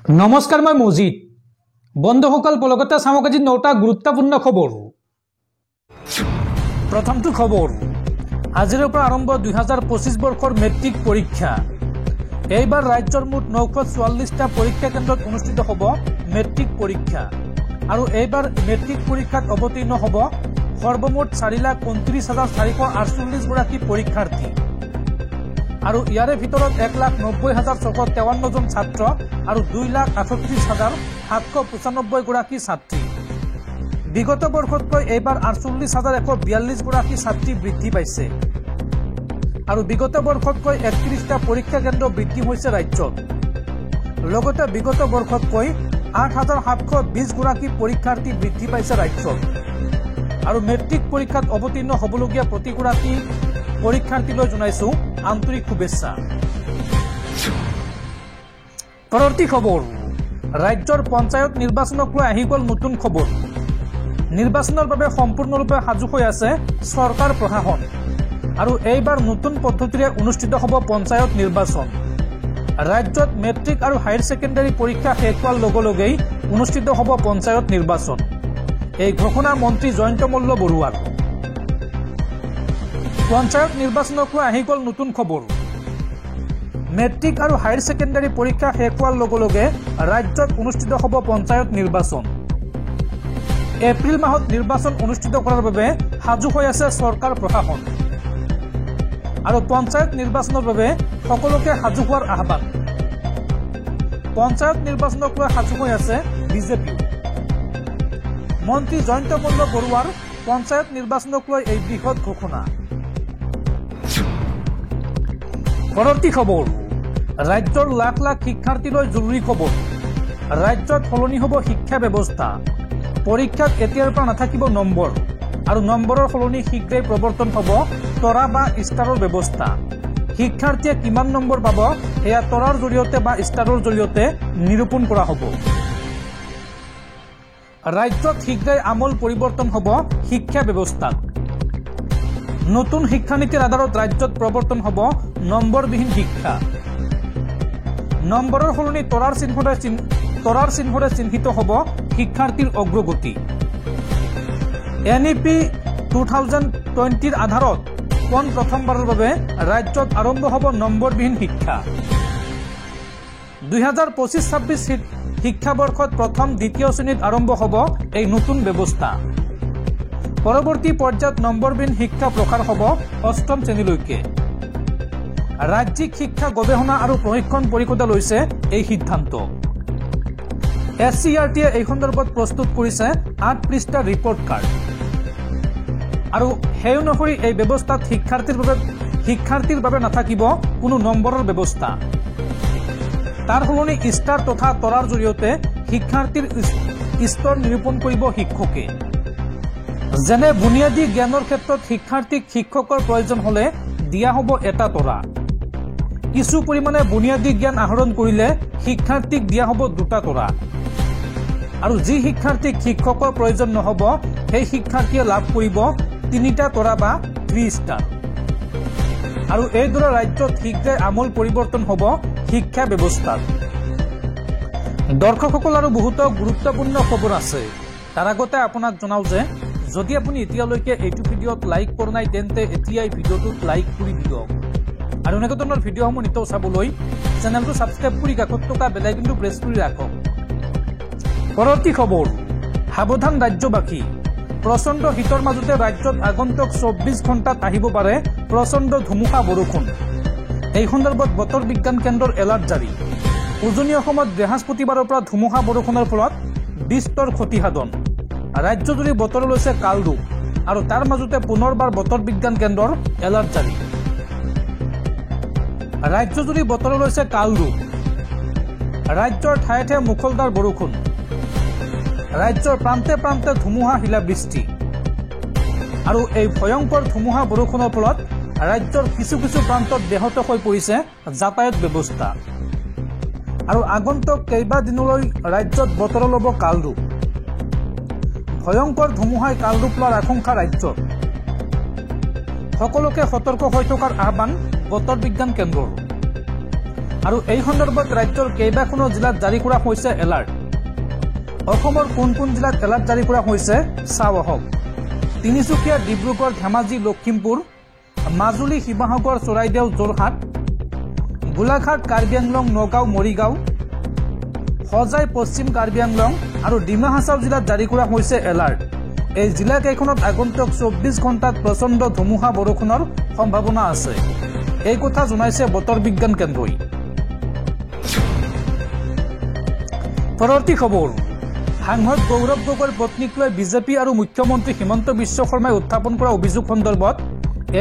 নমস্কাৰ, মই মজিদ। বন্ধুসকল, পলকতে চামক আজি 9টা গুৰুত্বপূৰ্ণ খবৰ। প্ৰথমটো খবৰ, আজিৰ পৰা আৰম্ভ 2025 বৰ্ষৰ মেট্ৰিক পৰীক্ষা। এইবাৰ ৰাজ্যৰ মুঠ 944টা পৰীক্ষা কেন্দ্ৰত অনুষ্ঠিত হ'ব মেট্ৰিক পৰীক্ষা। আৰু এইবাৰ মেট্ৰিক পৰীক্ষাত অৱতীৰ্ণ হ'ব সৰ্বমুঠ 4,29,448 গৰাকী পৰীক্ষাৰ্থী। আৰু ইয়াৰে ভিতৰত 1,90,653 জন ছাত্ৰ আৰু 2,38,795 গৰাকী ছাত্ৰী। বিগত বৰ্ষতকৈ এইবাৰ 48,142 গৰাকী ছাত্ৰী বৃদ্ধি পাইছে। আৰু বিগত বৰ্ষতকৈ 31টা পৰীক্ষা কেন্দ্ৰ বৃদ্ধি হৈছে ৰাজ্যত। লগতে বিগত বৰ্ষতকৈ 8,720 গৰাকী পৰীক্ষাৰ্থী বৃদ্ধি পাইছে ৰাজ্যত। আৰু মেট্ৰিক পৰীক্ষাত অৱতীৰ্ণ হ'বলগীয়া প্ৰতিগৰাকী পৰীক্ষাৰ্থীলৈ জনাইছো আন্তৰিক শুভেচ্ছা। পৰৱৰ্তী খবৰ, ৰাজ্যৰ পঞ্চায়ত নিৰ্বাচনক লৈ আহি গ'ল নতুন খবৰ। নিৰ্বাচনৰ বাবে সম্পূৰ্ণৰূপে সাজু হৈ আছে চৰকাৰ প্ৰশাসন। আৰু এইবাৰ নতুন পদ্ধতিৰে অনুষ্ঠিত হ'ব পঞ্চায়ত নিৰ্বাচন। ৰাজ্যত মেট্ৰিক আৰু হায়াৰ ছেকেণ্ডাৰী পৰীক্ষা শেষ হোৱাৰ লগে লগেই অনুষ্ঠিত হ'ব পঞ্চায়ত নিৰ্বাচন। এই ঘোষণা মন্ত্ৰী জয়ন্ত মল্ল বৰুৱাৰ। পঞ্চায়ত নিৰ্বাচনক লৈ আহি গ'ল নতুন খবৰ। মেট্ৰিক আৰু হায়াৰ ছেকেণ্ডাৰী পৰীক্ষা শেষ হোৱাৰ লগে লগে ৰাজ্যত অনুষ্ঠিত হ'ব পঞ্চায়ত নিৰ্বাচন। এপ্ৰিল মাহত নিৰ্বাচন অনুষ্ঠিত কৰাৰ বাবে সাজু হৈ আছে চৰকাৰ প্ৰশাসন। আৰু পঞ্চায়ত নিৰ্বাচনৰ বাবে সকলোকে সাজু হোৱাৰ আহ্বান। পঞ্চায়ত নিৰ্বাচনক লৈ সাজু হৈ আছে বিজেপি। মন্ত্ৰী জয়ন্ত মল্ল বৰুৱাৰ পঞ্চায়ত নিৰ্বাচনক লৈ এই বৃহৎ ঘোষণা। পৰৱৰ্তী খবৰ, ৰাজ্যৰ লাখ লাখ শিক্ষাৰ্থীলৈ জৰুৰী খবৰ। ৰাজ্যত সলনি হ'ব শিক্ষা ব্যৱস্থা। পৰীক্ষাত এতিয়াৰ পৰা নাথাকিব নম্বৰ। আৰু নম্বৰৰ সলনি শীঘ্ৰেই প্ৰৱৰ্তন হ'ব তৰা বা ষ্টাৰৰ ব্যৱস্থা। শিক্ষাৰ্থীয়ে কিমান নম্বৰ পাব সেয়া তৰাৰ জৰিয়তে বা ষ্টাৰৰ জৰিয়তে নিৰূপণ কৰা হ'ব। ৰাজ্যত শীঘ্ৰেই আমূল পৰিৱৰ্তন হ'ব শিক্ষা ব্যৱস্থাত। নতুন শিক্ষানীতিৰ আধাৰত ৰাজ্যত প্ৰৱৰ্তন হ'ব নম্বৰবিহীন শিক্ষা। নম্বৰৰ সলনি তৰাৰ চিহ্নৰে চিহ্নিত হ'ব শিক্ষাৰ্থীৰ অগ্ৰগতি। NEP 2020ৰ আধাৰত পোন প্ৰথমবাৰৰ বাবে ৰাজ্যত আৰম্ভ হ'ব নম্বৰবিহীন শিক্ষা। 2025-26 শিক্ষাবৰ্ষত প্ৰথম দ্বিতীয় শ্ৰেণীত আৰম্ভ হ'ব এই নতুন ব্যৱস্থা। পৰৱৰ্তী পৰ্যায়ত নম্বৰবিহীন শিক্ষা প্ৰসাৰ হ'ব 8ম শ্ৰেণীলৈকে। ৰাজ্যিক শিক্ষা গৱেষণা আৰু প্ৰশিক্ষণ পৰিষদে লৈছে এই সিদ্ধান্ত। SCERTয়ে এই সন্দৰ্ভত প্ৰস্তুত কৰিছে 8 পৃষ্ঠাৰ ৰিপৰ্ট কাৰ্ড। আৰু সেই অনুসৰি এই ব্যৱস্থাত শিক্ষাৰ্থীৰ বাবে নাথাকিব কোনো নম্বৰৰ ব্যৱস্থা। তাৰ সলনি ষ্টাৰ তথা তৰাৰ জৰিয়তে শিক্ষাৰ্থীৰ স্তৰ নিৰূপণ কৰিব শিক্ষকে। যেনে বুনিয়াদী জ্ঞানৰ ক্ষেত্ৰত শিক্ষাৰ্থীক শিক্ষকৰ প্ৰয়োজন হ'লে দিয়া হ'ব এটা তৰা। কিছু পৰিমাণে বুনিয়াদী জ্ঞান আহৰণ কৰিলে শিক্ষাৰ্থীক দিয়া হ'ব 2টা তৰা। আৰু যি শিক্ষাৰ্থীক শিক্ষকৰ প্ৰয়োজন নহ'ব সেই শিক্ষাৰ্থীয়ে লাভ কৰিব 3টা তৰা বা 3 ষ্টাৰ। আৰু এইদৰে ৰাজ্যত শীঘ্ৰে আমূল পৰিৱৰ্তন হ'ব শিক্ষা ব্যৱস্থাত। দৰ্শকসকল, আৰু বহুতো গুৰুত্বপূৰ্ণ খবৰ আছে। তাৰ আগতে আপোনাক জনাওঁ যে যদি আপুনি এতিয়ালৈকে এইটো ভিডিঅ'ত লাইক কৰা নাই তেন্তে এতিয়াই ভিডিঅ'টোত লাইক কৰি দিয়ক। আৰু এনেকুৱা ধৰণৰ ভিডিঅ'সমূহ নিতৌ চাবলৈ চেনেলটো ছাবস্ক্ৰাইব কৰি কাষত থকা বেল আইকনটো প্ৰেছ কৰি ৰাখক। পৰৱৰ্তী খবৰ, সাৱধান ৰাজ্যবাসী। প্ৰচণ্ড শীতৰ মাজতে ৰাজ্যত আগন্তুক 24 ঘণ্টাত আহিব পাৰে প্ৰচণ্ড ধুমুহা বৰষুণ। এই সন্দৰ্ভত বতৰ বিজ্ঞান কেন্দ্ৰৰ এলাৰ্ট জাৰি। উজনি অসমত বৃহস্পতিবাৰৰ পৰা ধুমুহা বৰষুণৰ ফলত বিস্তৰ ক্ষতিসাধন। ৰাজ্যজুৰি বতৰ লৈছে কাল ৰূপ। আৰু তাৰ মাজতে পুনৰবাৰ বতৰ বিজ্ঞান কেন্দ্ৰৰ এলাৰ্ট জাৰি। ৰাজ্যজুৰি বতৰ লৈছে কাল ৰূপ। ৰাজ্যৰ ঠায়ে ঠায়ে মুখলধাৰ বৰষুণ। ৰাজ্যৰ প্ৰান্তে প্ৰান্তে ধুমুহা শিলাবৃষ্টি। আৰু এই ভয়ংকৰ ধুমুহা বৰষুণৰ ফলত ৰাজ্যৰ কিছু কিছু প্ৰান্তত ব্যাহত হৈ পৰিছে যাতায়াত ব্যৱস্থা। আৰু আগন্তুক কেইবাদিনলৈ ৰাজ্যত বতৰ ল'ব কাল ৰূপ। ভয়ংকৰ ধুমুহাই কাল ৰূপ লোৱাৰ আশংকা ৰাজ্যত। সকলোকে সতৰ্ক হৈ থকাৰ আহ্বান বতৰ বিজ্ঞান কেন্দ্ৰৰ। আৰু এই সন্দৰ্ভত ৰাজ্যৰ কেইবাখনো জিলাত জাৰি কৰা হৈছে এলাৰ্ট। অসমৰ কোন কোন জিলাত এলাৰ্ট জাৰি কৰা হৈছে চাওঁ আহক। তিনিচুকীয়া, ডিব্ৰুগড়, ধেমাজি, লখিমপুৰ, মাজুলী, শিৱসাগৰ, চৰাইদেউ, যোৰহাট, গোলাঘাট, কাৰ্বি আংলং, নগাঁও, মৰিগাঁও, হোজাই, পশ্চিম কাৰ্বি আংলং আৰু ডিমা হাছাও জিলাত জাৰি কৰা হৈছে এলাৰ্ট। এই জিলাকেইখনত আগন্তুক 24 ঘণ্টাত প্ৰচণ্ড ধুমুহা বৰষুণৰ সম্ভাৱনা আছে। এই কথা জনাইছে বতৰ বিজ্ঞান কেন্দ্ৰই। পৰৱৰ্তী খবৰ, সাংসদ গৌৰৱ গগৈৰ পত্নীক লৈ বিজেপি আৰু মুখ্যমন্ত্ৰী হিমন্ত বিশ্ব শৰ্মাই উত্থাপন কৰা অভিযোগ সন্দৰ্ভত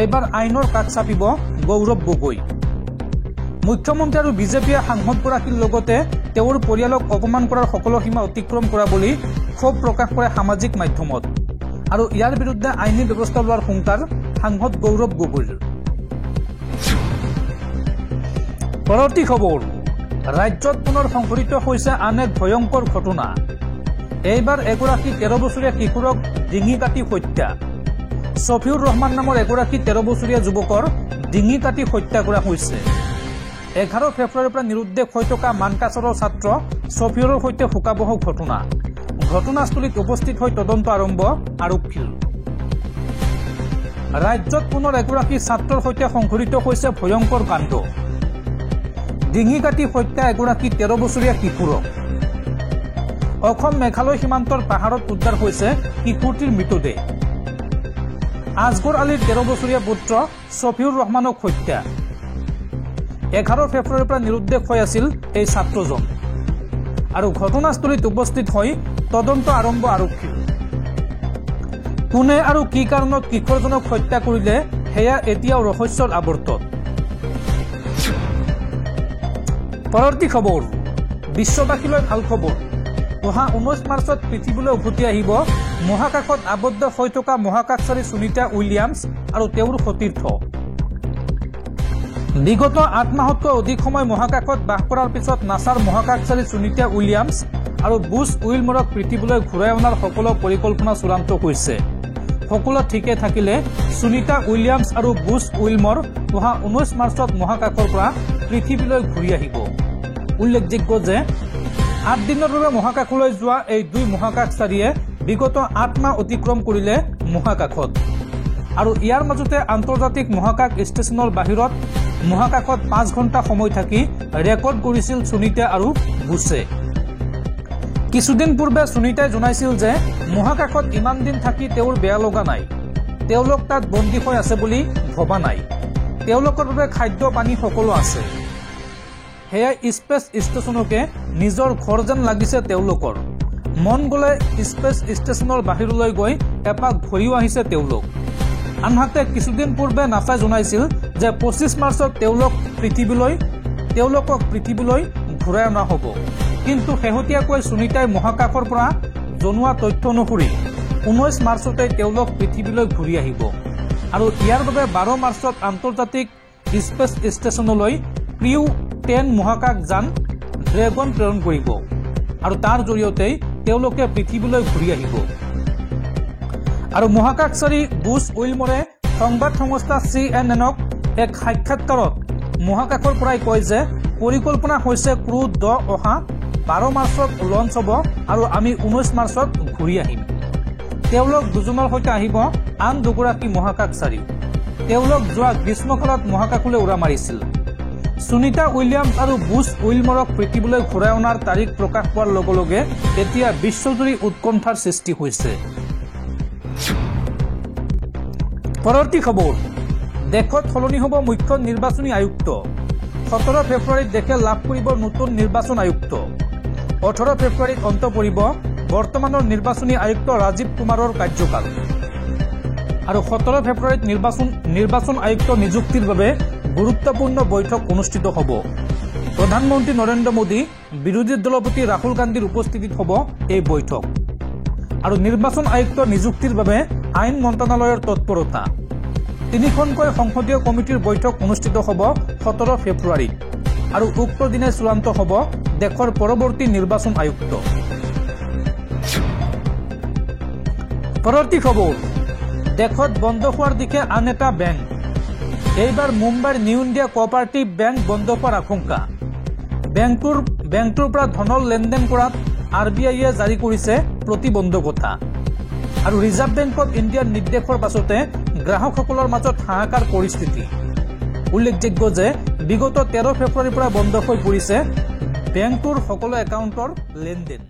এইবাৰ আইনৰ কাষ চাপিব গৌৰৱ গগৈ। মুখ্যমন্ত্ৰী আৰু বিজেপিয়ে সাংসদগৰাকীৰ লগতে তেওঁৰ পৰিয়ালক অপমান কৰাৰ সকলো সীমা অতিক্ৰম কৰা বুলি ক্ষোভ প্ৰকাশ কৰে সামাজিক মাধ্যমত। আৰু ইয়াৰ বিৰুদ্ধে আইনী ব্যৱস্থা লোৱাৰ হুংকাৰ সাংসদ গৌৰৱ গগৈৰ। পৰৱৰ্তী খবৰ, ৰাজ্যত পুনৰ সংঘটিত হৈছে আন এক ভয়ংকৰ ঘটনা। এইবাৰ এগৰাকী 13 বছৰীয়া কিশোৰক ডিঙি কাটি হত্যা। ছফিউৰ ৰহমান নামৰ এগৰাকী 13 বছৰীয়া যুৱকৰ ডিঙি কাটি হত্যা কৰা হৈছে। 11 ফেব্ৰুৱাৰীৰ পৰা নিৰুদ্দেশ হৈ থকা মানকাছৰৰ ছাত্ৰ ছফিউৰৰ সৈতে শোকাবহ ঘটনা। ঘটনাস্থলীত উপস্থিত হৈ তদন্ত আৰম্ভ আৰক্ষীৰ। ৰাজ্যত পুনৰ এগৰাকী ছাত্ৰৰ সৈতে সংঘটিত হৈছে ভয়ংকৰ কাণ্ড। ডিঙি কাটি হত্যা এগৰাকী 13 বছৰীয়া কিশোৰক। অসম মেঘালয় সীমান্তৰ পাহাৰত উদ্ধাৰ হৈছে কিশোৰটিৰ মৃতদেহ। আজগৰ আলীৰ 13 বছৰীয়া পুত্ৰ ছফিউৰ ৰহমানক হত্যা। 11 ফেব্ৰুৱাৰীৰ পৰা নিৰুদ্দেশ হৈ আছিল এই ছাত্ৰজন। আৰু ঘটনাস্থলীত উপস্থিত হৈ তদন্ত আৰম্ভ আৰক্ষীৰ। কোনে আৰু কি কাৰণত কিশোৰজনক হত্যা কৰিলে সেয়া এতিয়াও ৰহস্যৰ আৱৰ্তত। পৰৱৰ্তী খবৰ, বিশ্ববাসীলৈ ভাল খবৰ। অহা 19 মাৰ্চত পৃথিৱীলৈ উভতি আহিব মহাকাশত আবদ্ধ হৈ থকা মহাকাশচাৰী সুনিতা উইলিয়ামছ আৰু তেওঁৰ সতীৰ্থ। বিগত 8 মাহতকৈ অধিক সময় মহাকাশত বাস কৰাৰ পিছত নাছাৰ মহাকাশচাৰী সুনিতা উইলিয়ামছ আৰু বুছ উইলমৰক পৃথিৱীলৈ ঘূৰাই অনাৰ সকলো পৰিকল্পনা চূড়ান্ত হৈছে। সকলো ঠিকে থাকিলে সুনিতা উইলিয়ামছ আৰু বুছ উইলমৰ অহা 19 মাৰ্চত মহাকাশৰ পৰা পৃথিৱীলৈ ঘূৰি আহিব। উল্লেখযোগ্য যে 8 দিনৰ বাবে মহাকাশলৈ যোৱা এই দুই মহাকাশচাৰীয়ে বিগত 8 মাহ অতিক্ৰম কৰিলে মহাকাশত। আৰু ইয়াৰ মাজতে আন্তৰ্জাতিক মহাকাশ ষ্টেচনৰ বাহিৰত মহাকাশত 5 ঘণ্টা সময় থাকি ৰেকৰ্ড কৰিছিল সুনিতা আৰু বুছে। কিছুদিন পূৰ্বে সুনিতাই জনাইছিল যে মহাকাশত ইমান দিন থাকি তেওঁৰ বেয়া লগা নাই। তেওঁলোক তাত বন্দী হৈ আছে বুলি ভবা নাই। তেওঁলোকৰ বাবে খাদ্য পানী সকলো আছে। সেয়া স্পেচ ষ্টেচনকে নিজৰ ঘৰ যেন লাগিছে তেওঁলোকৰ। মন গ'লে স্পেচ ষ্টেচনৰ বাহিৰলৈ গৈ এপাক ঘূৰিও আহিছে তেওঁলোক। আনহাতে কিছুদিন পূৰ্বে নাছাই জনাইছিল যে 25 মাৰ্চত তেওঁলোকক পৃথিৱীলৈ ঘূৰাই অনা হ'ব। কিন্তু শেহতীয়াকৈ সুনিতাই মহাকাশৰ পৰা জনোৱা তথ্য অনুসৰি 19 মাৰ্চতে তেওঁলোক পৃথিৱীলৈ ঘূৰি আহিব। আৰু ইয়াৰ বাবে 12 মাৰ্চত আন্তৰ্জাতিক স্পেচ ষ্টেচনলৈ ক্ৰিউ 10 মহাকাশ যান ড্ৰেগন প্ৰেৰণ কৰিব। আৰু তাৰ জৰিয়তে তেওঁলোকে পৃথিৱীলৈ ঘূৰি আহিব। আৰু মহাকাশচাৰী বুছ উইলমৰে সংবাদ সংস্থা CNN-ক এক সাক্ষাৎকাৰত মহাকাশৰ পৰাই কয় যে পৰিকল্পনা হৈছে ক্ৰু 10 অহা 12 মাৰ্চত লঞ্চ হ'ব আৰু আমি 19 মাৰ্চত ঘূৰি আহিম। তেওঁলোক দুজনৰ সৈতে আহিব আন দুগৰাকী মহাকাশচাৰী। তেওঁলোক যোৱা গ্ৰীষ্মকালত মহাকাশলৈ উৰা মাৰিছিল। সুনিতা উইলিয়ামছ আৰু বুছ উইলমৰক পৃথিৱীলৈ ঘূৰাই অনাৰ তাৰিখ প্ৰকাশ পোৱাৰ লগে লগে এতিয়া বিশ্বজুৰি উৎকণ্ঠাৰ সৃষ্টি হৈছে। পৰৱৰ্তী খবৰ, দেশত সলনি হ'ব মুখ্য নিৰ্বাচনী আয়ুক্ত। 17 ফেব্ৰুৱাৰীত দেশে লাভ কৰিব নতুন নিৰ্বাচন আয়ুক্ত। 18 ফেব্ৰুৱাৰীত অন্ত পৰিব বৰ্তমানৰ নিৰ্বাচনী আয়ুক্ত ৰাজীৱ কুমাৰৰ কাৰ্যকাল। আৰু 17 ফেব্ৰুৱাৰীত নিৰ্বাচন আয়ুক্ত নিযুক্তিৰ বাবে গুৰুত্বপূৰ্ণ বৈঠক অনুষ্ঠিত হ'ব। প্ৰধানমন্ত্ৰী নৰেন্দ্ৰ মোদী, বিৰোধী দলপতি ৰাহুল গান্ধীৰ উপস্থিতিত হ'ব এই বৈঠক। আৰু নিৰ্বাচন আয়ুক্ত নিযুক্তিৰ বাবে আইন মন্ত্ৰালয়ৰ তৎপৰতা। 3খনকৈ সংসদীয় কমিটিৰ বৈঠক অনুষ্ঠিত হ'ব 17 ফেব্ৰুৱাৰীত। আৰু উক্ত দিনে চূড়ান্ত হ'ব দেশৰ পৰৱৰ্তী নিৰ্বাচন আয়ুক্ত। পৰৱৰ্তী খবৰ, দেশত বন্ধ হোৱাৰ দিশে আন এটা বেংক। এইবাৰ মুম্বাইৰ নিউ ইণ্ডিয়া কোঅপাৰেটিভ বেংক বন্ধ হোৱাৰ আশংকা। বেংকটোৰ পৰা ধনৰ লেনদেন কৰাত RBIয়ে জাৰি কৰিছে প্ৰতিবন্ধকতা আৰু ৰিজাৰ্ভ বেংক অফ ইণ্ডিয়াৰ নিৰ্দেশৰ পাছতে গ্ৰাহকসকলৰ মাজত হাহাকাৰ পৰিস্থিতি। উল্লেখযোগ্য যে বিগত 13 ফেব্ৰুৱাৰীৰ পৰা বন্ধ হৈ পৰিছে বেংকটোৰ সকলো একাউণ্টৰ লেনদেন।